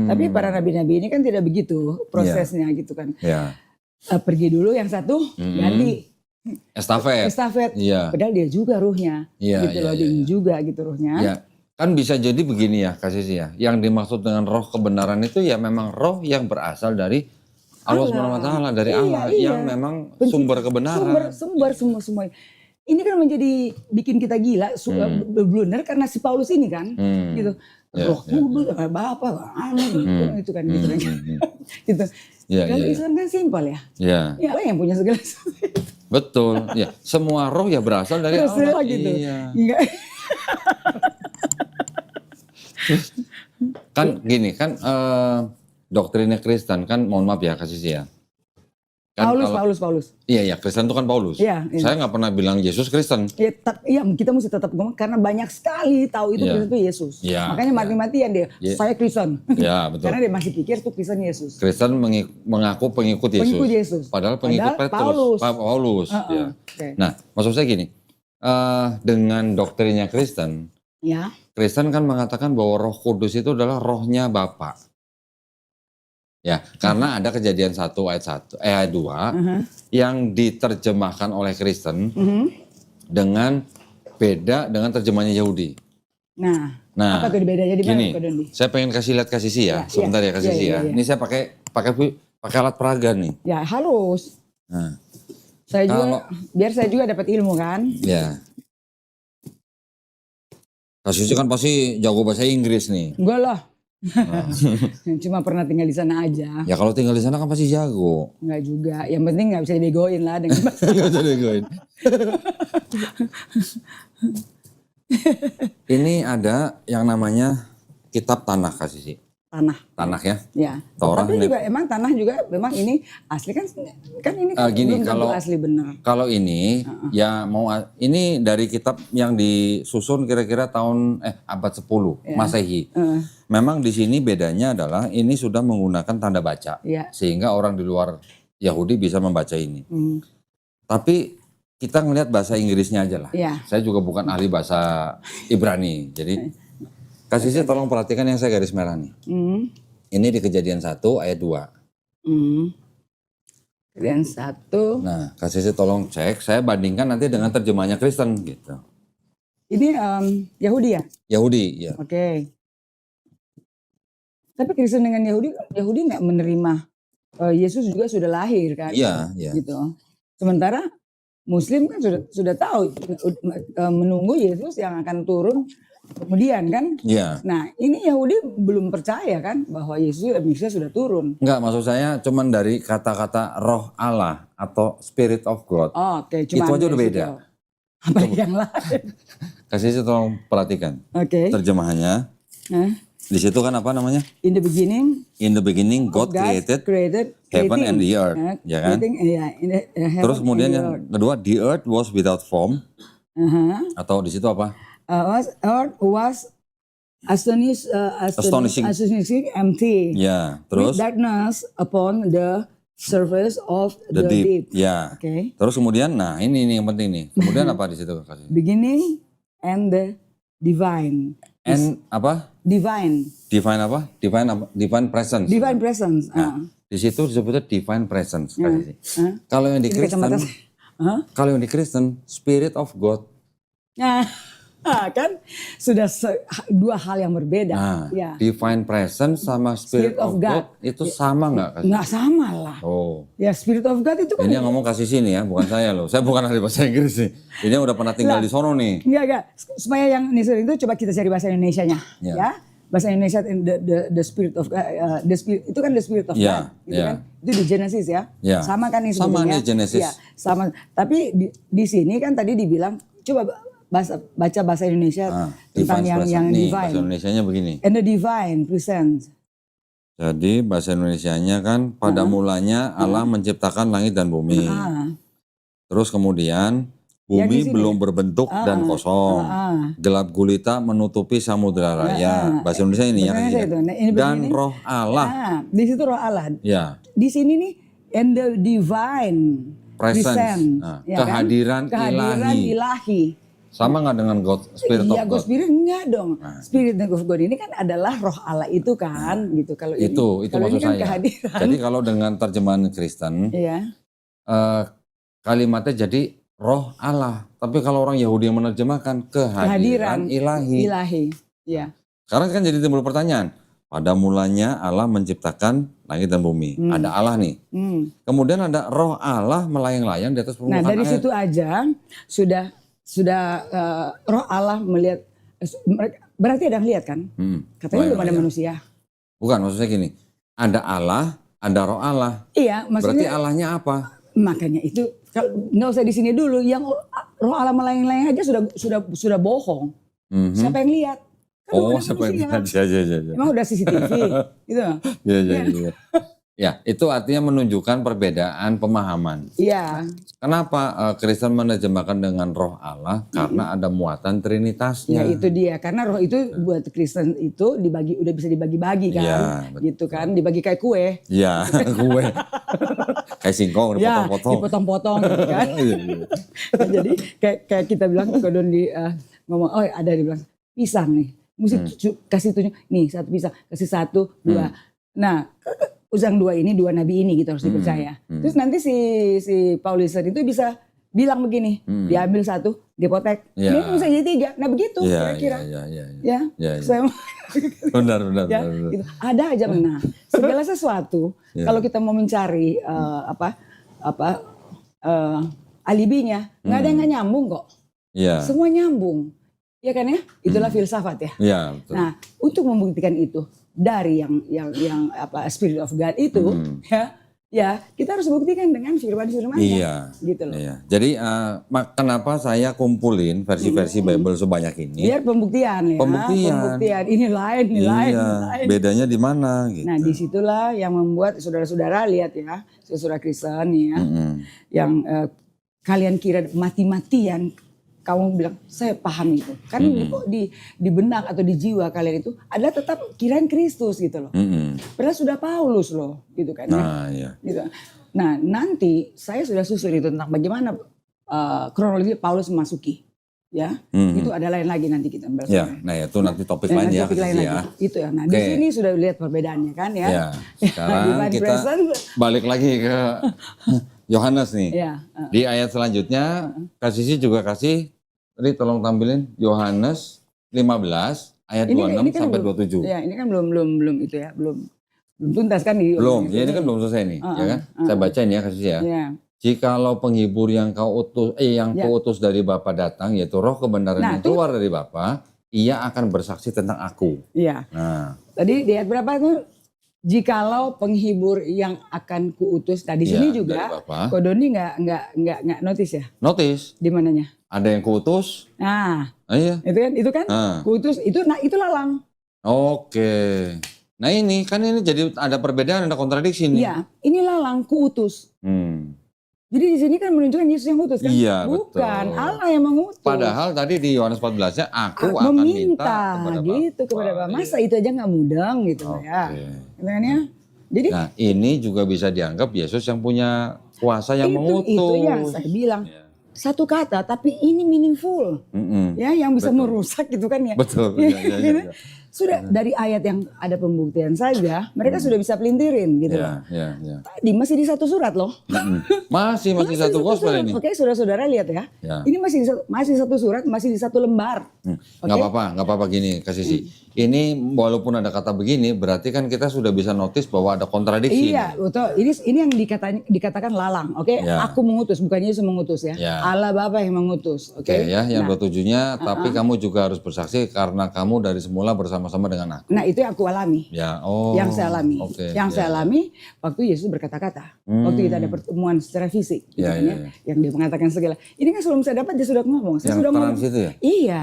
Tapi para nabi-nabi ini kan tidak begitu prosesnya gitu kan. Pergi dulu yang satu ganti. Estafet. Padahal dia juga ruhnya. Gitu loh, dia juga gitu ruhnya. Kan bisa jadi begini ya Kak Sisi ya. Yang dimaksud dengan roh kebenaran itu ya memang roh yang berasal dari Allah SWT, dari Allah yang memang sumber kebenaran. Sumber semua. Ini kan menjadi bikin kita gila, blunder karena si Paulus ini kan, gitu. Roh kudus, Bapak, itu kan, gitu. Gitu. Kalau Islam kan simpel ya. Ya Allah yang punya segala sesuatu. Betul. Ya, semua roh ya berasal dari Allah. Gitu. Kan gini kan doktrinnya Kristen kan, mohon maaf ya Kak Sisi ya. Kan Paulus. Iya, Kristen itu kan Paulus. Saya nggak pernah bilang Yesus Kristen. Iya, kita mesti tetap ngomong karena banyak sekali tahu itu Kristen itu Yesus. Makanya mati-matian dia, saya Kristen. Betul. Karena dia masih pikir itu Kristen Yesus. Kristen mengaku pengikut Yesus. Padahal pengikut Petrus. Paulus. Nah, maksud saya gini, dengan doktrinnya Kristen, Kristen kan mengatakan bahwa Roh Kudus itu adalah rohnya Bapa. Ya, karena ada Kejadian 1 ayat 2 yang diterjemahkan oleh Kristen dengan beda dengan terjemahannya Yahudi. Nah, apa tuh bedanya di mana? Saya pengen kasih lihat Kak Sisi ya, sebentar ya Kak Sisi ya. Ini saya pakai alat peraga nih. Ya, harus. Nah, biar saya juga dapat ilmu kan. Ya. Kak Sisi kan pasti jago bahasa Inggris nih. Enggak lah. Cuma pernah tinggal di sana aja. Ya kalau tinggal di sana kan pasti jago. Enggak juga. Yang penting nggak bisa dibegoin lah dengan bahasa. Nggak bisa dibegoin. Ini ada yang namanya Kitab Tanah Kak Sisi. Tanah ya. Ya. Tapi juga emang tanah juga memang ini asli kan ini gini, belum asli benar. Kalau ini ya ini dari kitab yang disusun kira-kira tahun abad 10 Masehi. Memang di sini bedanya adalah ini sudah menggunakan tanda baca sehingga orang di luar Yahudi bisa membaca ini. Tapi kita ngelihat bahasa Inggrisnya aja lah. Saya juga bukan ahli bahasa Ibrani. Jadi Kak Sisi tolong perhatikan yang saya garis merah nih. Ini di Kejadian 1 ayat 2. Kejadian 1. Nah, Kak Sisi tolong cek, saya bandingkan nanti dengan terjemahnya Kristen gitu. Ini Yahudi ya? Yahudi, ya. Oke. Tapi Kristen dengan Yahudi nggak menerima Yesus juga sudah lahir kan? Iya. Gitu. Sementara Muslim kan sudah tahu menunggu Yesus yang akan turun kemudian kan. Nah ini Yahudi belum percaya kan bahwa Yesus sudah turun. Enggak, maksud saya cuman dari kata-kata roh Allah atau Spirit of God. Itu aja udah beda. Apa yang lain? Kasih saya tolong perhatikan. Terjemahannya. Di situ kan apa namanya? In the beginning God created heaven and the earth. Ya kan? Terus kemudian yang kedua, the earth was without form. Atau di situ apa? Earth was astonishing empty. Ya, terus with darkness upon the surface of the deep. Ya. Terus kemudian, nah ini yang penting nih. Kemudian apa di situ? Beginning and the divine. And apa? Divine. Divine apa? Divine presence. Divine presence. Nah, di situ disebutnya divine presence. Kalau yang di Kristen, Spirit of God. Kan sudah dua hal yang berbeda. Divine presence sama Spirit of God itu sama nggak? Nggak sama lah. Ya Spirit of God itu kan. Ini yang ngomong kasih sini ya, bukan saya loh. Saya bukan ahli bahasa Inggris nih. Ini udah pernah tinggal di sono nih. Enggak. Supaya yang itu coba kita cari bahasa Indonesianya. Ya. Bahasa Indonesia the Spirit of God, itu kan the Spirit of God. Gitu kan? Itu di Genesis ya. Sama kan ini Sama sebetulnya. nih Genesis. Sama. Tapi di sini kan tadi dibilang coba baca bahasa Indonesia tentang yang divine. Bahasa Indonesianya begini. And the divine presence. Jadi bahasa Indonesianya kan pada mulanya Allah menciptakan langit dan bumi. Terus kemudian bumi belum berbentuk dan kosong. Gelap gulita menutupi samudera raya. Bahasa Indonesia ini ya. Dan roh Allah. Di situ roh Allah. Ya. Di sini nih and the divine presence. Kehadiran ilahi. Sama nggak dengan God, Spirit of Iya, God? God Spirit enggak dong. Spirit of God ini kan adalah roh Allah itu kan, gitu. Kalau ini, Itu kalau maksud ini kan saya. kehadiran. Jadi kalau dengan terjemahan Kristen, Iya. kalimatnya jadi roh Allah. Tapi kalau orang Yahudi yang menerjemahkan kehadiran ilahi. Ilahi. Iya. Sekarang kan jadi timbul pertanyaan. Pada mulanya Allah menciptakan langit dan bumi. Ada Allah nih. Kemudian ada roh Allah melayang-layang di atas permukaan Nah, dari air. situ aja sudah roh Allah melihat, berarti ada yang lihat kan? Katanya belum ada manusia. Bukan, maksudnya gini. Ada Allah, ada roh Allah. Iya, Berarti maksudnya Allahnya apa? makanya itu nggak usah di sini dulu. Yang roh Allah melayang-layang aja sudah bohong. Siapa yang lihat? Kan belum ada seperti manusia. ya. Emang udah CCTV gitu. Ya. Ya, itu artinya menunjukkan perbedaan pemahaman. Iya. Kenapa Kristen menerjemahkan dengan roh Allah? Karena ada muatan trinitasnya. Ya itu dia, karena roh itu buat Kristen itu udah bisa dibagi-bagi kan, Iya, gitu kan, dibagi kayak kue. Iya, gue kayak singkong Ya, dipotong-potong. dipotong-potong gitu kan. Nah, jadi kayak kita bilang kalau ngomong, oh ada dibilang pisang nih, mesti kasih tunjuk, nih satu pisang, kasih satu, dua. Nah, usang dua nabi ini gitu harus dipercaya. Terus nanti si Pauliser itu bisa bilang begini, diambil satu, dipotek, ini bisa jadi tiga. Nah begitu kira-kira. Ya. Saya Benar. ya, gitu. Ada aja nah segala sesuatu kalau kita mau mencari alibinya nggak ada yang nggak nyambung kok. Semua nyambung, ya kan ya? Itulah filsafat ya. Betul. Nah untuk membuktikan itu dari yang Spirit of God itu ya kita harus buktikan dengan firman-firmannya. Gitu loh. Iya. Jadi kenapa saya kumpulin versi-versi Bible sebanyak ini? Biar pembuktian ya. Pembuktian. Ini lain. Bedanya di mana gitu. Nah, disitulah yang membuat saudara-saudara lihat ya, saudara Kristen ya, yang kalian kira mati-matian, kamu bilang saya paham itu. Karena di benak atau di jiwa kalian itu adalah tetap kirain Kristus gitu loh. Padahal sudah Paulus loh, gitu kan. Gitu. Nah, nanti saya sudah susun itu tentang bagaimana kronologi Paulus memasuki. Ya, itu ada lain lagi nanti kita bahas. Ya, nah itu nanti topik lain ya. Itu ya. Nah, di sini sudah lihat perbedaannya kan ya. Ya, sekarang kita balik lagi ke Yohanes nih. Di ayat selanjutnya Kasisi juga kasih, tadi tolong tampilin Yohanes 15 ayat 26 sampai 27. Ya, ini kan belum itu ya, belum tuntas kan di. Belum, ya ini kan belum selesai nih, ya kan? Saya bacain ya Kasisi ya. Jikalau penghibur yang kuutus dari Bapa datang, yaitu roh kebenaran yang keluar dari Bapa, ia akan bersaksi tentang aku. Iya. Nah. Tadi di ayat berapa itu? Jikalau penghibur yang akan kuutus. Nah di sini juga Kodoni nggak notice ya? Notice. Di mananya? Ada yang kuutus. Nah, iya. Itu kan kuutus itu lalang. Oke. Nah ini jadi ada perbedaan, ada kontradiksi nih. Iya, ini lalang kuutus. Jadi di sini kan menunjukkan Yesus yang mengutus kan? Iya, bukan betul. Allah yang mengutus. Padahal tadi di Yohanes 14-nya aku akan minta kepada Bapa. Masa itu aja nggak mudeng gitu ya. Kan ya? Jadi nah, ini juga bisa dianggap Yesus yang punya kuasa yang mengutus. Itu yang saya bilang. Satu kata tapi ini meaningful. Ya, yang bisa merusak gitu kan ya. Betul. Ya. Sudah dari ayat yang ada pembuktian saja, mereka sudah bisa pelintirin gitu loh. Tadi masih di satu surat loh. Masih satu gospel ini. Oke, saudara-saudara lihat ya. Ini masih satu surat, masih di satu lembar. Nggak apa-apa gini Kasisi. Ini walaupun ada kata begini, berarti kan kita sudah bisa notice bahwa ada kontradiksi. Iya, betul. Ini yang dikatakan lalang. Oke, aku mengutus, bukan Yesus mengutus ya. Allah Bapa yang mengutus. Oke, yang 27-nya, tapi kamu juga harus bersaksi karena kamu dari semula bersama-sama dengan aku. Nah, itu yang aku alami. Yang saya alami. Saya alami waktu Yesus berkata-kata. Waktu kita ada pertemuan secara fisik, gitu kan ya. Yang dia mengatakan segala. Ini kan sebelum saya dapat dia sudah ngomong. Saya sudah ngomong. Itu ya? Iya.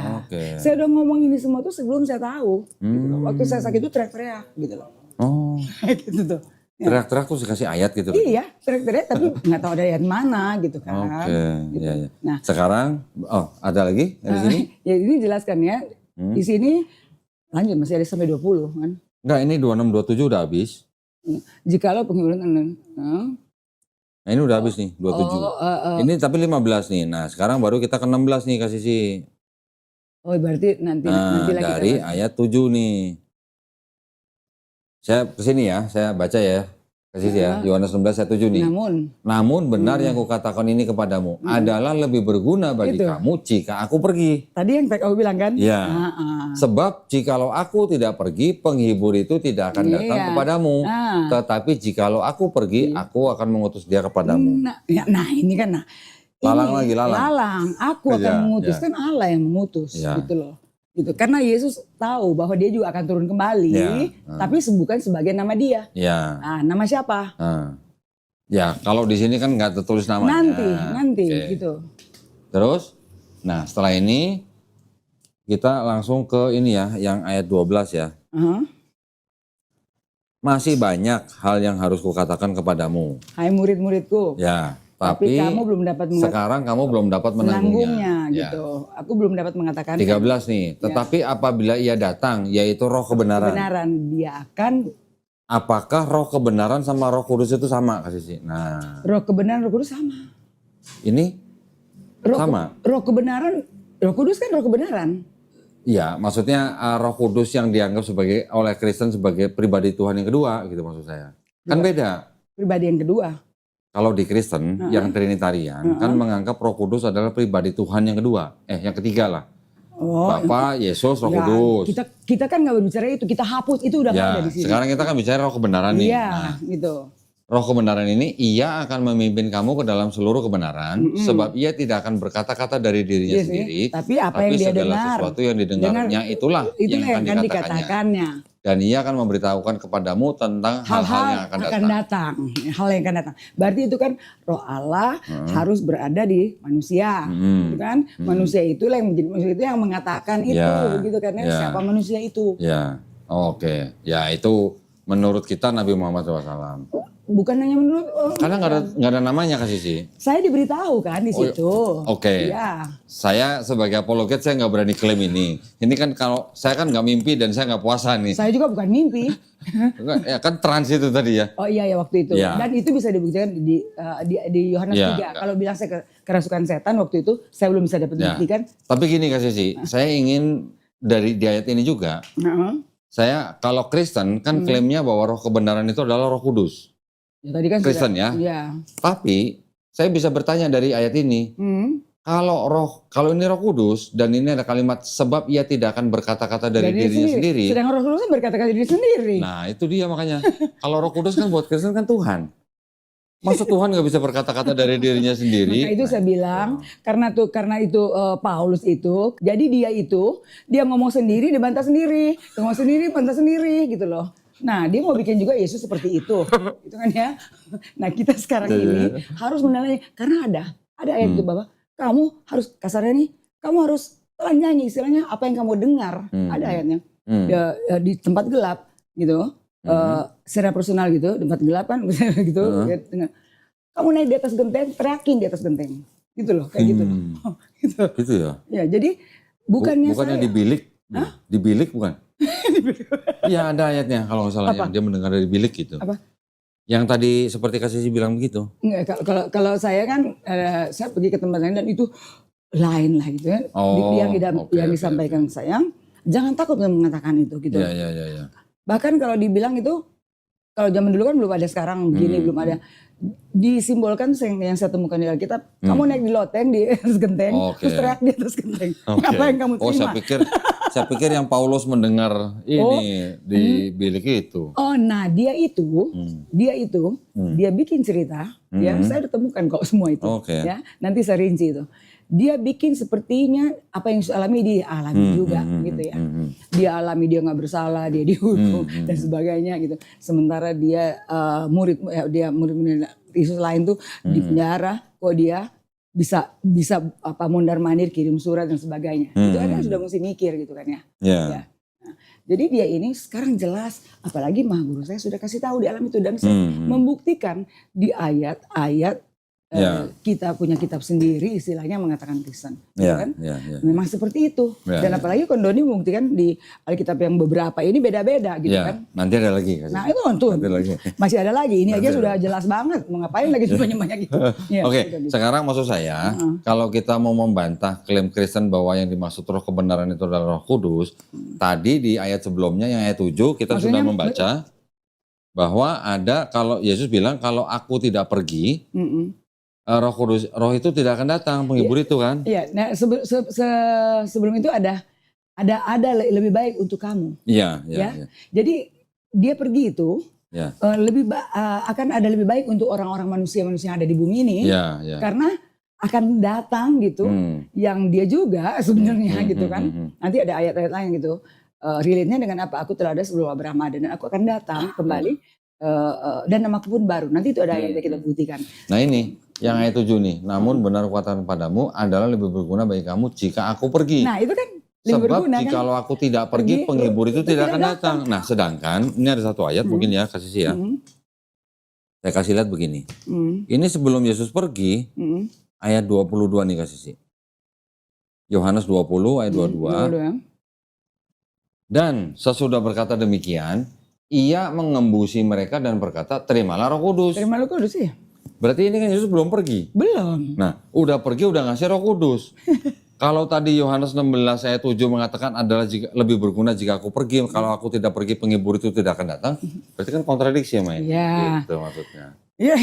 Saya udah ngomong ini semua tuh sebelum saya tahu. Gitu loh. Waktu saya sakit itu teriak-teriak gitu loh. Gitu tuh. Teriak-teriak tuh kasih ayat gitu. Iya, teriak-teriak tapi nggak tahu ada ayat mana gitu kan. Gitu. Iya. Nah, sekarang ada lagi di sini? Ya ini jelaskan ya. Di sini lanjut masih ada sampai 20 kan. Enggak, ini 26 27 udah habis. Jikalau penghiburan Nah, ini udah habis nih 27. Ini tapi 15 nih. Nah, sekarang baru kita ke 16 nih Kasisi. Oh berarti nanti Nah, lagi dari kita bahas. ayat 7 nih. Saya kesini ya, saya baca ya. Kasih ya, Yohanes 16 ayat 7 nih. Namun benar yang kukatakan ini kepadamu adalah lebih berguna bagi kamu jika aku pergi. Tadi yang aku bilang kan? Ya. Sebab jikalau aku tidak pergi, penghibur itu tidak akan datang kepadamu. Tetapi jikalau aku pergi, aku akan mengutus dia kepadamu. Nah ini kan, Lalang lagi, lalang. Lalang, aku akan mengutus, kan Allah yang mengutus gitu loh. Gitu. Karena Yesus tahu bahwa dia juga akan turun kembali, tapi bukan sebagai nama dia. Nah, nama siapa? Ya, kalau di sini kan nggak tertulis namanya. Nanti gitu. Terus, nah setelah ini kita langsung ke ini ya, yang ayat 12 ya. Masih banyak hal yang harus kukatakan kepadamu. Hai murid-muridku. Ya. Tapi kamu belum dapat sekarang kamu belum dapat menanggungnya gitu. Aku belum dapat mengatakan. 13 nih. Tetapi apabila ia datang, yaitu Roh kebenaran. Dia akan. Apakah Roh kebenaran sama Roh Kudus itu sama, Kak Sisi? Nah. Roh kebenaran, Roh Kudus sama. Ini sama. Roh kebenaran, Roh Kudus kan Roh kebenaran. Iya, maksudnya Roh Kudus yang dianggap sebagai oleh Kristen sebagai pribadi Tuhan yang kedua, gitu maksud saya. Kan beda. Pribadi yang kedua. Kalau di Kristen yang Trinitarian kan menganggap Roh Kudus adalah pribadi Tuhan yang kedua, yang ketiga lah. Bapa, Yesus, Roh Kudus. Kita kan nggak berbicara itu, kita hapus itu udah nggak ada di sini. Sekarang kita kan bicara Roh kebenaran nih. Iya, gitu. Roh kebenaran ini ia akan memimpin kamu ke dalam seluruh kebenaran, sebab ia tidak akan berkata-kata dari dirinya sendiri, tapi apa yang dia segala dengar, sesuatu yang didengarnya itulah yang akan dikatakannya. Dan ia akan memberitahukan kepadamu tentang hal-hal yang akan datang. Hal yang akan datang. Berarti itu kan Roh Allah harus berada di manusia, gitu kan? Manusia itulah yang menjadi manusia itu yang mengatakan itu, gitu kan? Siapa manusia itu? Ya, oke. Ya itu menurut kita Nabi Muhammad SAW. Bukan hanya menurut karena nggak ada namanya Kak Sisi. Saya diberitahu kan di situ. Oke. Ya. Saya sebagai apologet saya nggak berani klaim ini. Ini kan kalau saya kan nggak mimpi dan saya nggak puasa nih. Saya juga bukan mimpi. Ya kan trans itu tadi ya. Oh iya ya waktu itu. Ya. Dan itu bisa dibuktikan di Yohanes 3. Kalau bilang saya kerasukan setan waktu itu saya belum bisa dapat bukti kan. Tapi gini Kak Sisi, saya ingin dari di ayat ini juga. Saya kalau Kristen kan klaimnya bahwa Roh kebenaran itu adalah Roh Kudus. Ya, tadi kan Kristen ya. Tapi saya bisa bertanya dari ayat ini, kalau ini Roh Kudus dan ini ada kalimat sebab ia tidak akan berkata-kata dari dirinya sendiri. Sedang Roh Kudus berkata-kata diri sendiri. Nah itu dia makanya. Kalau Roh Kudus kan buat Kristen kan Tuhan. Masa Tuhan nggak bisa berkata-kata dari dirinya sendiri? Maka itu saya bilang karena itu Paulus itu, jadi dia ngomong sendiri, dia bantah sendiri, ngomong sendiri, bantah sendiri gitu loh. Nah dia mau bikin juga Yesus seperti itu, gitu kan ya. Nah kita sekarang ini harus menilai karena ada ayat itu bahwa kamu harus kasarnya nih, kamu harus nyanyi istilahnya apa yang kamu dengar, ada ayatnya di tempat gelap gitu, secara personal gitu, tempat gelap kan gitu, kamu naik di atas genteng, teriakin di atas genteng, gitu loh kayak gitu. Gitu ya. Ya jadi bukannya di bilik, di bilik bukan? Iya ada ayatnya kalau nggak salah yang dia mendengar dari bilik gitu. Apa? Yang tadi seperti Kak Sisi bilang begitu. Enggak, kalau saya kan saya pergi ke tempat lain dan itu lain lah gitu ya. Yang disampaikan saya, jangan takut mengatakan itu gitu. Iya. Bahkan kalau dibilang itu, kalau zaman dulu kan belum ada sekarang begini, belum ada. Disimbolkan yang saya temukan di Alkitab, kamu naik di loteng di atas genteng, terus teriak di atas genteng. Apa yang kamu terima? Saya pikir yang Paulus mendengar ini di bilik itu. Oh, nah dia bikin cerita, ya saya udah temukan kok semua itu, ya nanti saya rinci itu. Dia bikin sepertinya apa yang saya alami dia alami juga, gitu ya. Dia alami dia nggak bersalah, dia dihukum dan sebagainya gitu. Sementara dia murid Yesus lain tuh di penjara, kok dia bisa mondar mandir kirim surat dan sebagainya. Itu kan sudah mesti mikir gitu kan ya. Ya. Nah, jadi dia ini sekarang jelas, apalagi Maha Guru saya sudah kasih tahu di alam itu dan saya membuktikan di ayat-ayat kita punya kitab sendiri, istilahnya mengatakan Kristen, kan? Memang seperti itu. Dan apalagi Kondoni membuktikan di Alkitab yang beberapa ini beda-beda gitu kan. Nanti ada lagi. Nah itu tuh masih ada lagi. Ini aja sudah jelas banget. Mau ngapain lagi banyak-banyak gitu. Oke, sekarang maksud saya kalau kita mau membantah klaim Kristen bahwa yang dimaksud roh kebenaran itu adalah Roh Kudus, tadi di ayat sebelumnya yang ayat 7 kita sudah membaca bahwa ada, kalau Yesus bilang kalau aku tidak pergi, Roh Kudus, Roh itu tidak akan datang, penghibur itu kan? Iya. Nah sebelum itu ada lebih baik untuk kamu. Iya. Jadi dia pergi itu akan ada lebih baik untuk orang-orang manusia yang ada di bumi ini, karena akan datang gitu, yang dia juga sebenarnya gitu kan. Nanti ada ayat-ayat lain gitu. Relate-nya dengan apa? Aku telah ada sebelum Abraham ada, dan aku akan datang kembali dan namaku pun baru. Nanti itu ada ayat yang kita buktikan. Nah ini yang ayat 7 nih. Namun benar kekuatan padamu adalah lebih berguna bagi kamu jika aku pergi. Nah itu kan lebih sebab berguna, jikalau aku tidak pergi, penghibur itu tidak akan datang. Nah sedangkan ini ada satu ayat mungkin ya kasih ya. Saya kasih lihat begini. Ini sebelum Yesus pergi, ayat 22 nih kasih sih. Yohanes 20 ayat 22. Dan sesudah berkata demikian, ia mengembusi mereka dan berkata, terimalah Roh Kudus. Terimalah Roh Kudus ya. Berarti ini kan Yesus belum pergi. Belum. Nah, udah pergi udah ngasih Roh Kudus. Kalau tadi Yohanes 16 ayat 7 mengatakan adalah lebih berguna jika aku pergi, kalau aku tidak pergi penghibur itu tidak akan datang. Berarti kan kontradiksi ya Main. Iya. Itu maksudnya. Iya.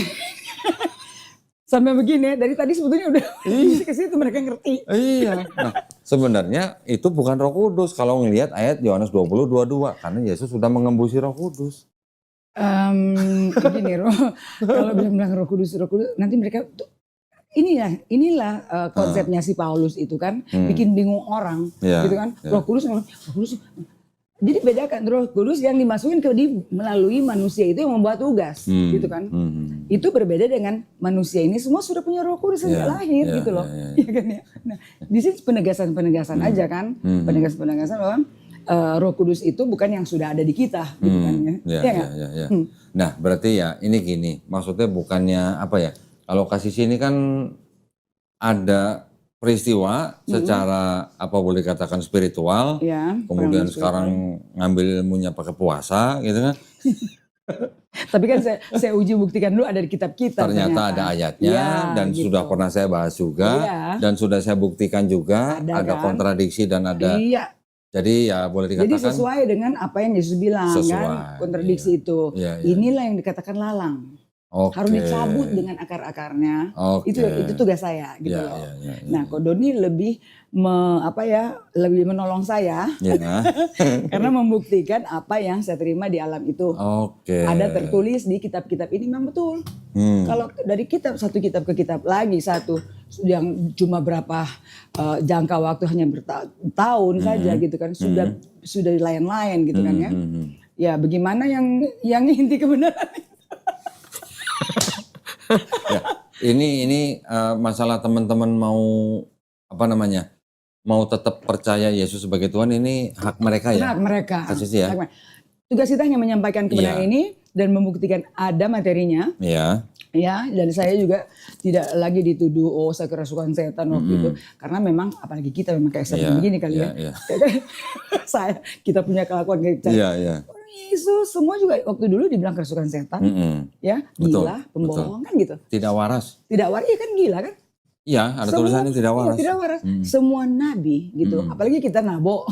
Sampai begini, dari tadi sebetulnya udah ke situ mereka ngerti. Iya. Nah, sebenarnya itu bukan Roh Kudus kalau ngelihat ayat Yohanes 20:22 karena Yesus sudah mengembusi Roh Kudus. Begini kalau bilang Roh Kudus, nanti mereka inilah konsepnya si Paulus itu kan, bikin bingung orang, gitu kan. Roh Kudus. Jadi bedakan Roh Kudus yang dimasukin melalui manusia itu yang membuat tugas, gitu kan. Itu berbeda dengan manusia ini semua sudah punya Roh Kudus sejak lahir, gitu loh. Ya kan ya. Nah, di sini penegasan aja kan, penegasan bahwa Roh Kudus itu bukan yang sudah ada di kita, gitu kan ya. Nah, berarti ya ini gini, maksudnya bukannya apa ya? Kalau kasih sini kan ada peristiwa secara apa boleh katakan spiritual, kemudian sekarang ngambil ilmunya pakai puasa gitu kan. Tapi kan saya uji buktikan dulu ada di kitab kita. Ternyata ada ayatnya dan gitu. Sudah pernah saya bahas juga dan sudah saya buktikan juga ada kontradiksi dan ada. Jadi ya boleh dikatakan. Jadi sesuai dengan apa yang Yesus bilang kan, kontradiksi itu. Inilah yang dikatakan lalang. Harus dicabut dengan akar-akarnya. Itu tugas saya gitu loh. Nah, Kodoni lebih lebih menolong saya karena membuktikan apa yang saya terima di alam itu. Ada tertulis di kitab-kitab ini memang betul. Kalau dari satu kitab ke kitab lagi satu yang cuma berapa jangka waktu hanya bertahun saja gitu kan, sudah lain-lain gitu kan ya. Ya bagaimana yang inti kebenaran? Ya, ini masalah teman-teman mau mau tetap percaya Yesus sebagai Tuhan, ini hak mereka ya. Hak mereka. Ya. Tugas kita hanya menyampaikan kebenaran ini dan membuktikan ada materinya. Ya, dan saya juga tidak lagi dituduh saya kerasukan setan waktu itu, karena memang apalagi kita memang kayak setan begini kali ya. Kita punya kelakuan kayak Yesus semua juga waktu dulu dibilang kerasukan setan, ya gila, pembohong kan gitu. Tidak waras, iya kan gila kan? Iya, ada tulisannya tidak waras. Iya, tidak waras. Semua nabi gitu, apalagi kita nabok.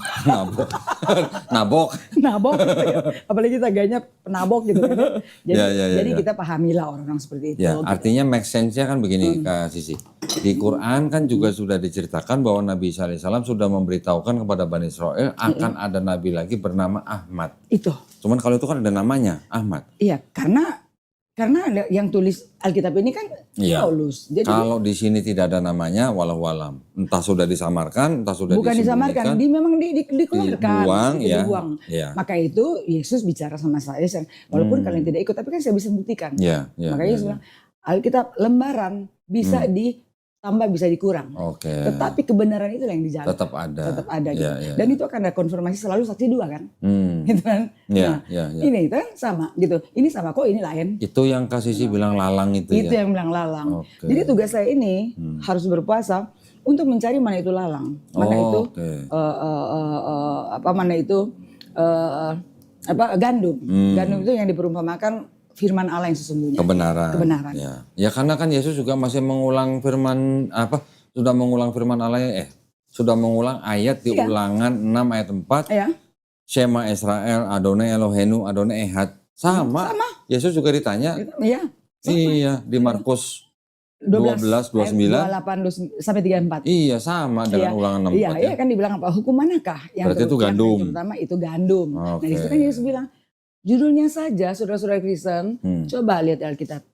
Nabok. Gitu ya. Apalagi kita gayanya penabok gitu kan. Jadi kita pahamilah orang-orang seperti itu. Ya, gitu. artinya make sense-nya kan begini Kak Sisi. Di Quran kan juga sudah diceritakan bahwa Nabi Isa alaihissalam sudah memberitahukan kepada Bani Israel akan ada nabi lagi bernama Ahmad. Itu. Cuman kalau itu kan ada namanya Ahmad. Iya, karena yang tulis Alkitab ini kan Paulus. Jadi kalau di sini tidak ada namanya, walau alam, entah sudah disamarkan, entah sudah bukan disamarkan, memang dikeluarkan, dibuang. Maka itu Yesus bicara sama saya, walaupun kalian tidak ikut, tapi kan saya bisa buktikan. Makanya Yesus bilang Alkitab lembaran bisa tambah bisa dikurang. Oke. Tetapi kebenaran itu yang dijaga. Tetap ada. Gitu. Dan itu akan ada konfirmasi selalu saksi dua kan. Gitu kan. Ini kan sama gitu. Ini sama kok ini lain. Itu yang Kak Sisi bilang lalang itu ya. Itu yang bilang lalang. Jadi tugas saya ini harus berpuasa untuk mencari mana itu lalang. Mana itu gandum. Gandum itu yang diperumpamakan firman Allah yang sesungguhnya. Kebenaran. Ya karena kan Yesus juga masih mengulang firman sudah mengulang ayat di Ulangan 6 ayat 4. Shema Israel, Adonai Eloheinu, Adonai Ehad. Sama. Yesus juga ditanya. Iya, di Markus 12:29 28 sampai 34. Iya, sama dengan Ulangan 6 ayat. Iya, kan dibilang apa? Hukum manakah yang berarti itu gandum. Yang pertama itu gandum. Nah, di situ kan Yesus bilang judulnya saja, saudara-saudara Kristen, coba lihat Alkitab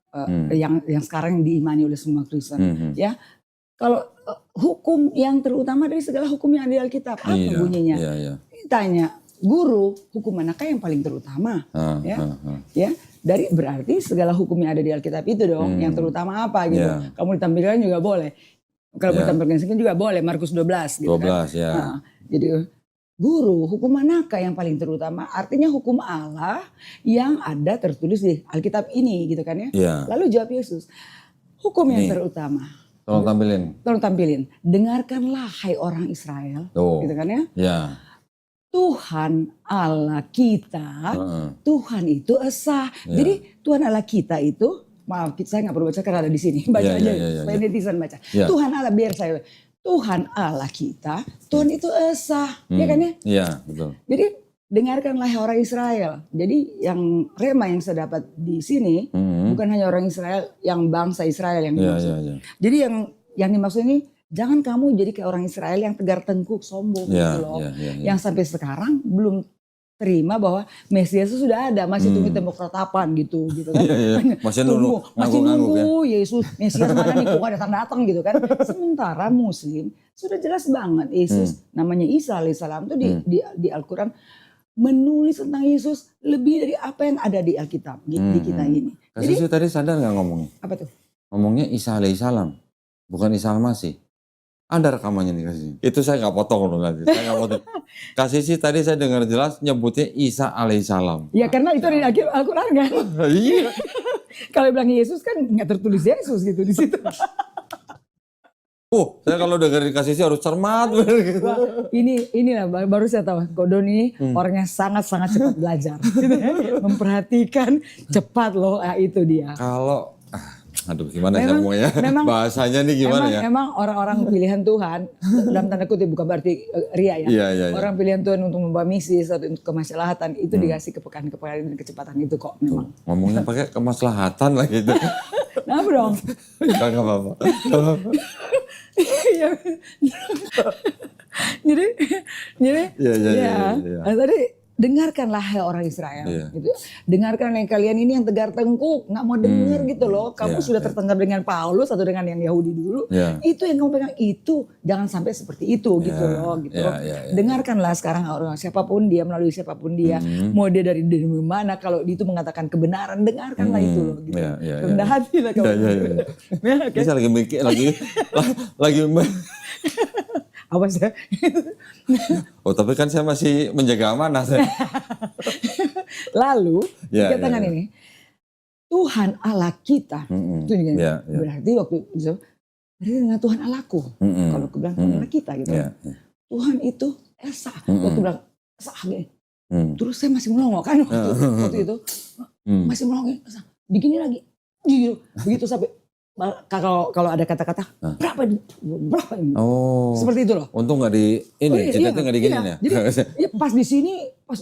yang sekarang diimani oleh semua Kristen, ya. Kalau hukum yang terutama dari segala hukum yang ada di Alkitab, apa bunyinya? Tanya, guru, hukum manakah yang paling terutama? Ya, dari berarti segala hukum yang ada di Alkitab itu dong, yang terutama apa gitu. Kamu ditampilkan juga boleh. Kalau ditampilkan juga boleh, Markus 12 gitu 12 kan. Nah, jadi guru, hukum manakah yang paling terutama? Artinya hukum Allah yang ada tertulis di Alkitab ini gitu kan ya. Lalu jawab Yesus, hukum yang terutama. Tolong tampilin. Dengarkanlah hai orang Israel, gitu kan ya. Tuhan Allah kita, Tuhan itu esa. Jadi Tuhan Allah kita itu, maaf saya nggak perlu baca karena ada di sini. Baca aja, supaya netizen baca. Tuhan Allah biar saya. Tuhan Allah kita, Tuhan itu esa, ya kan ya? Iya, betul. Jadi dengarkanlah orang Israel. Jadi yang rema yang saya dapat di sini bukan hanya orang Israel, yang bangsa Israel yang dimaksud. Jadi yang dimaksud ini jangan kamu jadi kayak orang Israel yang tegar tengkuk, sombong gitu loh. Yang sampai sekarang belum terima bahwa Mesias itu sudah ada, masih tunggu tembok ratapan gitu kan. Masih nunggu Yesus Mesias mana nih kok gak datang gitu kan. Sementara Muslim sudah jelas banget Yesus namanya Isa alaihissalam itu di Al-Quran menulis tentang Yesus lebih dari apa yang ada di Alkitab di kita ini. Jadi tadi sadar gak ngomongnya? Apa tuh? Ngomongnya Isa alaihissalam, bukan Isa al-Masih. Ada rekamannya nih Kasih. Itu saya nggak potong loh nanti. Saya nggak potong. Kasih sih tadi saya dengar jelas nyebutnya Isa alaihissalam. Ya karena itu ada di Al-Quran kan. Iya. Kalau bilang Yesus kan nggak tertulis Yesus gitu di situ. Saya kalau dengerin Kasih sih harus cermat. Wah, inilah baru saya tahu Godon ini orangnya sangat cepat belajar. Gitu ya. Memperhatikan cepat loh, itu dia. Kalau aduh gimana semuanya bahasanya nih gimana ya? Emang orang-orang pilihan Tuhan dalam tanda kutip bukan berarti ria ya. Iya. Orang pilihan Tuhan untuk membawa misi atau untuk kemaslahatan itu dikasih kepekaan dan kecepatan itu kok memang. Ngomongnya pakai kemaslahatan lah gitu. Kenapa dong? Enggak apa-apa. Jadi tadi dengarkanlah hai orang Israel gitu. Dengarkan yang kalian ini yang tegar tengkuk, nggak mau dengar gitu loh. Kamu sudah tertangkap dengan Paulus atau dengan yang Yahudi dulu. Itu yang kamu pegang itu, jangan sampai seperti itu gitu loh gitu. Dengarkanlah sekarang orang siapapun dia, melalui siapapun dia, mau dia dari mana, kalau itu mengatakan kebenaran, dengarkanlah itu loh gitu. Rendah hati lah kamu. Saya lagi mikir lagi apa sih? Tapi kan saya masih menjaga amanah saya. Lalu dikatakan ini Tuhan Allah kita, itu berarti waktu itu berarti dengan Tuhan Allahku. Kalau aku bilang Tuhan Allah kita gitu, Tuhan itu esa. Waktu bilang esa, terus saya masih melongo kan waktu itu masih melongo, begini lagi, begitu sampai. Kalau ada kata-kata berapa ini? Seperti itu loh. Untung nggak di ini, ceritanya nggak diginiin ya. Jadi pas di sini pas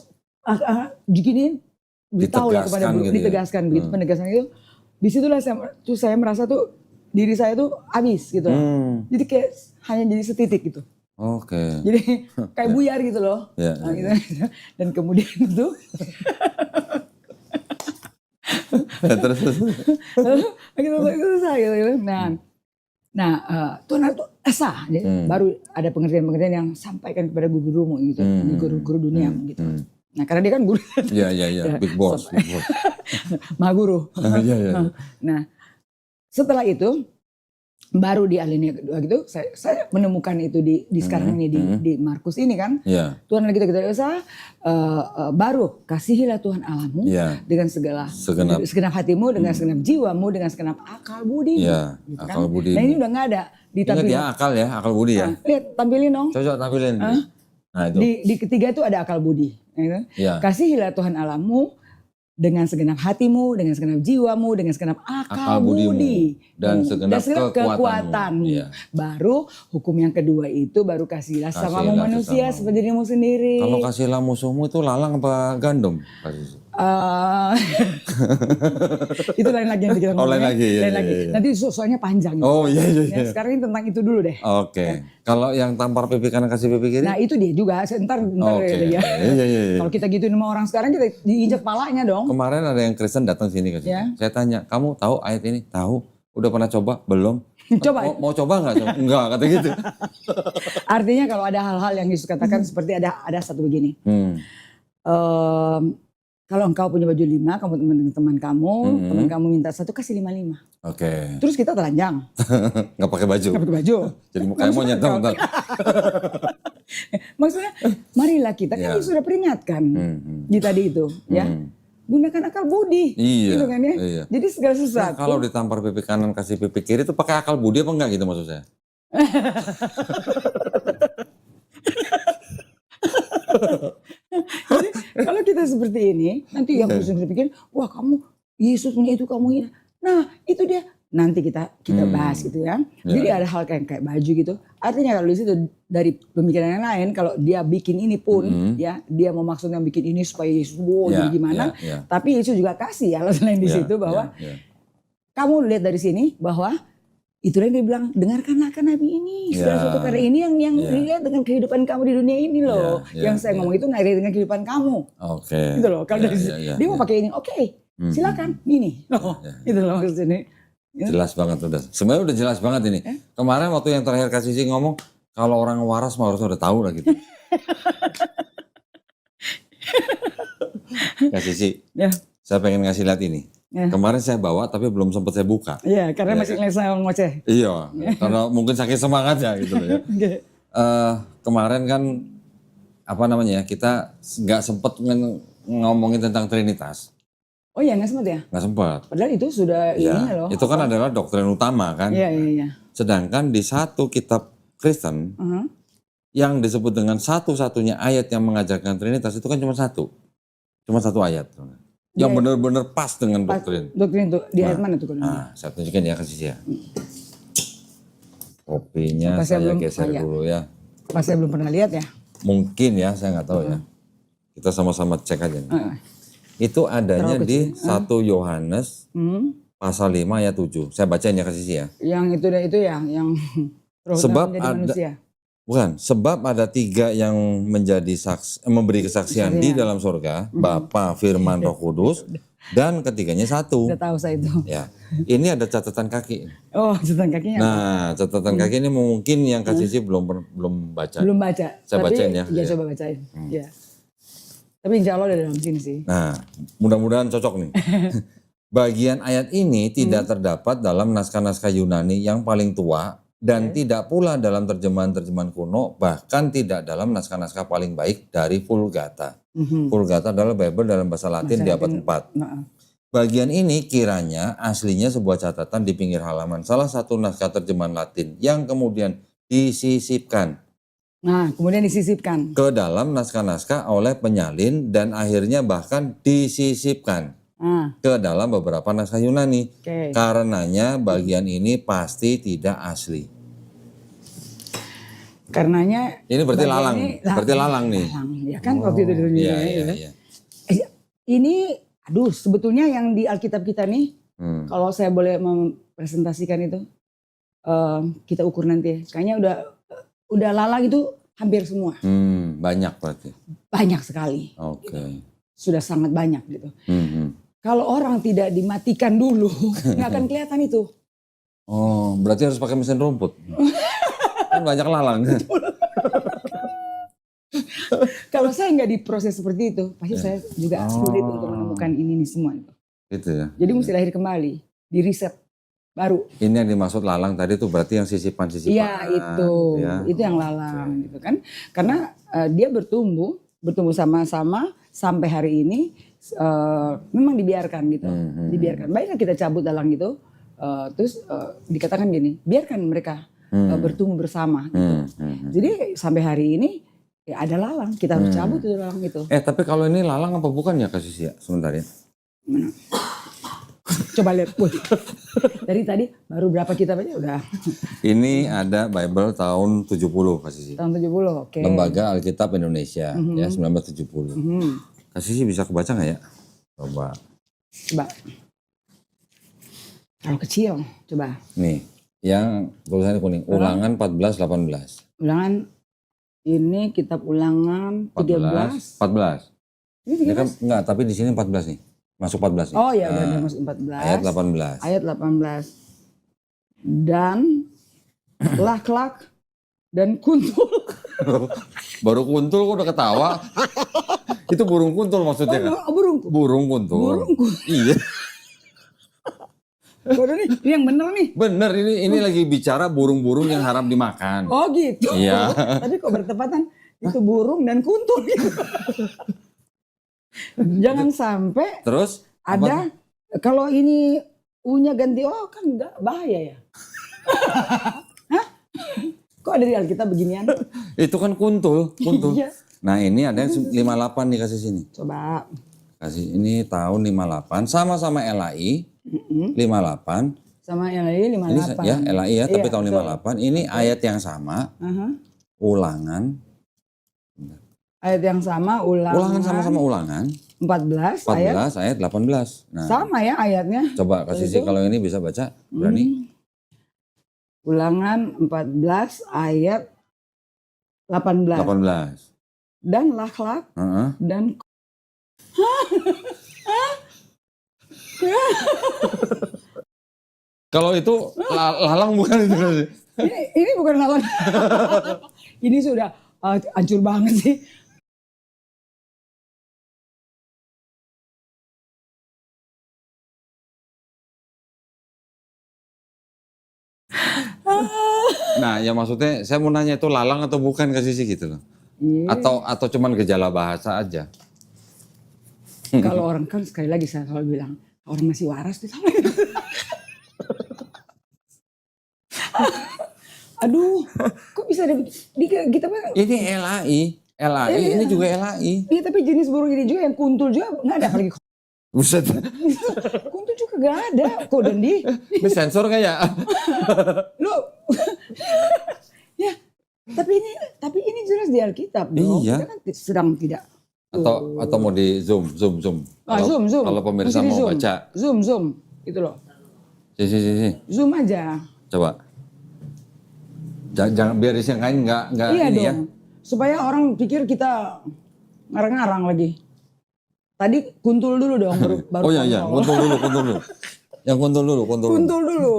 diginiin, beritahu lah kepada gitu ditegaskan begitu penegasan itu. Disitulah saya merasa tuh diri saya tuh habis gitu. Jadi kayak hanya jadi setitik gitu. Oke. Jadi kayak buyar gitu loh. Gitu. Dan kemudian itu terus nah Tuhan itu esa, baru ada pengertian yang sampaikan kepada guru-gurumu gitu, guru-guru dunia gitu. Nah karena dia kan guru, big boss, maha guru. Nah setelah itu baru di alinea kedua gitu saya menemukan itu di sekarang ini di Markus ini kan. Tuhan lagi kita usaha baru kasihilah Tuhan Allahmu dengan segenap hatimu, dengan segenap jiwamu, dengan segenap akal budi. Gitu kan? Akal budi. Nah ini udah nggak ada ditampilkan. Ingat ya akal budi ya. Lihat tampilin dong. Coba tampilin. Nah itu. Di ketiga itu ada akal budi. Gitu. Kasihilah Tuhan Allahmu dengan segenap hatimu, dengan segenap jiwamu, dengan segenap akal budi dan segenap kekuatanmu. Baru hukum yang kedua itu baru kasihilah samamu manusia seperti dirimu sendiri. Kalau kasihilah musuhmu itu lalang apa gandum? Itu lain lagi yang kita ngomong. Lain lagi. Nanti soalnya panjang. Iya. Sekarang ini tentang itu dulu deh. Oke. Kalau yang tampar pipi kanan kasih pipi kiri? Nah itu dia juga. Ntar ya. Kalau kita gituin sama orang sekarang kita diinjak palanya dong. Kemarin ada yang Kristen datang sini ke sini. Saya tanya, kamu tahu ayat ini? Tahu. Udah pernah coba? Belum. Coba. Mau coba nggak? Enggak, kata gitu. Artinya kalau ada hal-hal yang Yesus katakan seperti ada satu begini. Kalau engkau punya baju 5, kamu teman kamu, teman kamu minta 1, kasih 5. Oke. Terus kita telanjang. Nggak pakai baju. Jadi kayak monyet teman. Maksudnya, marilah kita kan sudah peringatkan di tadi itu, ya. Gunakan akal budi, gitu kan ya. Jadi segala sesuatu. Kalau ditampar pipi kanan kasih pipi kiri itu pakai akal budi apa enggak gitu maksud saya? Jadi, kalau kita seperti ini, nanti yang bisa berpikir, wah kamu Yesus punya itu kamu hina. Nah itu dia. Nanti kita bahas gitu ya. Jadi ada hal kayak baju gitu. Artinya kalau di situ dari pemikiran yang lain, kalau dia bikin ini pun, ya dia mau maksudnya bikin ini supaya Yesus jadi gimana. Tapi Yesus juga kasih alasan lain di situ bahwa kamu lihat dari sini bahwa itulah yang dia bilang, dengarkanlah akan nabi ini. Segala sesuatu karya ini yang dilihat dengan kehidupan kamu di dunia ini loh. Yang saya ngomong itu ngalir dengan kehidupan kamu. Gitu loh. Kalau dari dia mau pakai ini, silakan ini. Itu loh maksudnya. Jelas banget udah. Sebenarnya udah jelas banget ini. Kemarin waktu yang terakhir Kak Sisi ngomong, kalau orang waras mah harusnya udah tahu lah gitu. Kak Sisi, saya pengen ngasih lihat ini. Kemarin saya bawa tapi belum sempat saya buka. Iya, karena masih ngoceh. Iya, karena mungkin saking semangatnya gitu ya. Kemarin kan kita nggak sempat ngomongin tentang Trinitas. Oh iya nggak sempat ya? Nggak sempat. Padahal itu sudah ini loh. Itu kan adalah doktrin utama kan. Iya. Sedangkan di satu kitab Kristen yang disebut dengan satu-satunya ayat yang mengajarkan Trinitas itu kan cuma satu ayat. Yang benar-benar pas dengan doktrin. Doktrin itu di ayat mana tuh? Saya tunjukin ya kasih ya. Kopinya saya geser dulu ya. Pas saya belum pernah lihat ya. Mungkin ya, saya nggak tahu ya. Kita sama-sama cek aja nih. Itu adanya di 1 Yohanes pasal 5 ayat 7. Saya bacain ya kasih ya. Yang itu ya, yang sebab ada manusia. Bukan, sebab ada 3 yang memberi kesaksian di dalam surga, Bapa, Firman, Roh Kudus, dan ketiganya satu. Udah tahu saya itu. Ya, ini ada catatan kaki. Oh, catatan kakinya. Nah, catatan kaki ini mungkin yang Kak Sisi belum baca. Belum baca. Saya bacain ya. Ya coba bacain. Ya. Tapi insya Allah ada dalam sini sih. Nah, mudah-mudahan cocok nih. Bagian ayat ini tidak terdapat dalam naskah-naskah Yunani yang paling tua dan tidak pula dalam terjemahan-terjemahan kuno, bahkan tidak dalam naskah-naskah paling baik dari Vulgata. Vulgata adalah Bible dalam bahasa Latin di abad 4. Bagian ini kiranya aslinya sebuah catatan di pinggir halaman salah satu naskah terjemahan Latin yang kemudian disisipkan. Nah, kemudian disisipkan ke dalam naskah-naskah oleh penyalin dan akhirnya bahkan disisipkan ke dalam beberapa naskah Yunani. Karenanya bagian ini pasti tidak asli. Karenanya ini berarti lalang, berarti lalang nih. Ya kan waktu itu di dunia. Iya. Ini, sebetulnya yang di Alkitab kita nih, kalau saya boleh mempresentasikan itu, kita ukur nanti. Kayaknya udah lalang itu hampir semua. Banyak berarti. Banyak sekali. Oke. Sudah sangat banyak gitu. Kalau orang tidak dimatikan dulu, nggak akan kelihatan itu. Oh, berarti harus pakai mesin rumput. Kan banyak lalang. Kalau saya nggak diproses seperti itu, pasti saya juga sulit untuk menemukan ini semua itu. Gitu ya. Jadi mesti lahir kembali, di riset. baru. Ini yang dimaksud lalang tadi tuh berarti yang sisipan-sisipan. Iya itu, ya. itu yang lalang gitu kan. Karena dia bertumbuh sama-sama sampai hari ini memang dibiarkan gitu, dibiarkan. Baiklah kita cabut lalang gitu, terus dikatakan gini, biarkan mereka bertumbuh bersama. Gitu. Jadi sampai hari ini ya ada lalang, kita harus cabut itu lalang itu. Tapi kalau ini lalang apa bukan ya Kak Sisi ya sebentar ya? Mana? Coba lihat, dari tadi baru berapa kitab aja udah. Ini ada Bible tahun 70 Kak Sisi. Tahun 70, oke. Lembaga Alkitab Indonesia ya 1970. Kak Sisi bisa kebaca nggak ya? Coba. Kalau kecil, coba. Nih, yang tulisannya kuning. Ulangan 14-18. Ulangan ini kitab Ulangan 13. 14. Ini kan enggak, tapi di sini 14 nih. Masuk 14 nih. Oh iya, udah masuk 14. Ayat 18. Ayat 18. Dan lak-lak dan kuntul. Baru kuntul kok udah ketawa. Itu burung kuntul maksudnya kan? Burung. Burung kuntul. Iya. Waduh nih, ini yang bener nih. Bener, ini lagi bicara burung-burung yang haram dimakan. Oh gitu. Iya. Tapi kok bertepatan itu burung dan kuntul gitu. Jangan sampai terus ada kalau ini U-nya ganti O kan enggak bahaya ya. Hah? Kok ada di Alkitab beginian? Itu kan kuntul. Iya. Nah ini ada yang 58 nih kasih sini. Coba. Kasih ini tahun 58 sama-sama LAI 58. Sama LAI 58. Ini ya LAI ya, tapi iya, tahun 58. Ini ayat yang sama. Ulangan. Ayat yang sama, ulangan sama-sama ulangan. 14 ayat 18. Nah, sama ya ayatnya. Coba kasih sih kalau ini bisa baca, berani. Ulangan 14 ayat 18. 18. Dan lak-lak dan kalau itu lalang bukan itu. Ini bukan lalang. Ini sudah hancur banget sih. Nah, ya maksudnya saya mau nanya itu lalang atau bukan ke Sisi gitu loh. Atau cuman gejala bahasa aja. Kalau orang kan sekali lagi saya selalu bilang, orang masih waras deh. Aduh, kok bisa ada kita ini LAI, ini juga LAI. Iya, tapi jenis burung ini juga yang kuntul juga nggak ada lagi. Buset. Kuntul juga nggak ada. Kok Dendi? Ini sensor nggak ya? Lu, ya. Tapi ini jelas di Alkitab dong. Iya. Kita kan sedang tidak. Atau mau di zoom. Zoom. Kalau pemirsa mau zoom. baca. Zoom, gitu loh. Sini. Zoom aja. Coba. Jangan biar disangkain nggak iya ini dong. ya. Supaya orang pikir kita ngarang-ngarang lagi. Tadi kuntul dulu dong baru. Oh iya, kuntul dulu. Yang kuntul dulu. Kuntul dulu.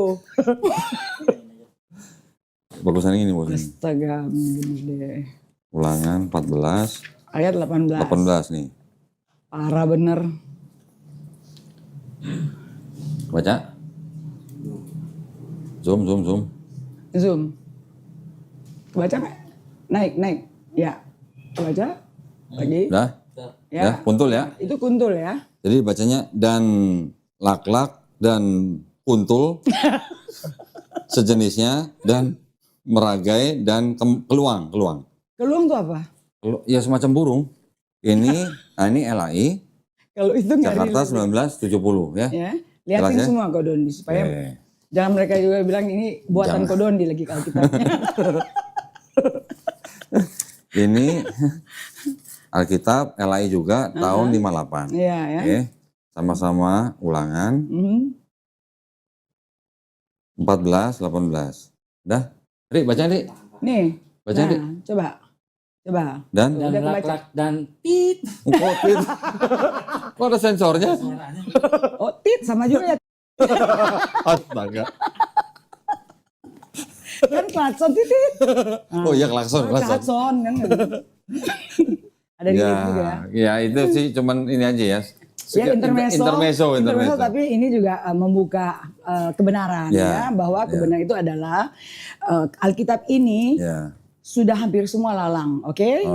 Bagusan ini bos. Astaga, deh. Ulangan 14 ayat 18. 18 nih. Parah bener. Baca. Zoom. Zoom. Baca nggak? Naik. Ya. Baca. Lagi. Udah? Ya, kuntul ya. Itu kuntul ya. Jadi bacanya dan lak-lak dan kuntul sejenisnya dan meragai dan keluang. Keluang tuh apa? Ya semacam burung. Ini LAI. Kalau itu Jakarta 1970 ya. Ya. Lihatin semua Kodondi supaya jangan mereka juga bilang ini buatan Kodondi lagi kalau kita. Ini Alkitab LAI juga tahun 58. Iya ya. Oke. Sama-sama ulangan. 14, 18. Udah? Rik, baca Rik. Nih. Baca Rik. Coba. Dan lak-lak dan tit. Oh, tit. Kok ada sensornya? Oh, tit sama juga ya. Astaga. Kan klakson titit. Oh iya klakson. Klakson kan. Ada di juga. Ya itu sih cuman ini aja ya. Ya intermezzo, intermezzo. tapi ini juga membuka kebenaran ya bahwa kebenaran itu adalah Alkitab ini sudah hampir semua lalang, oke?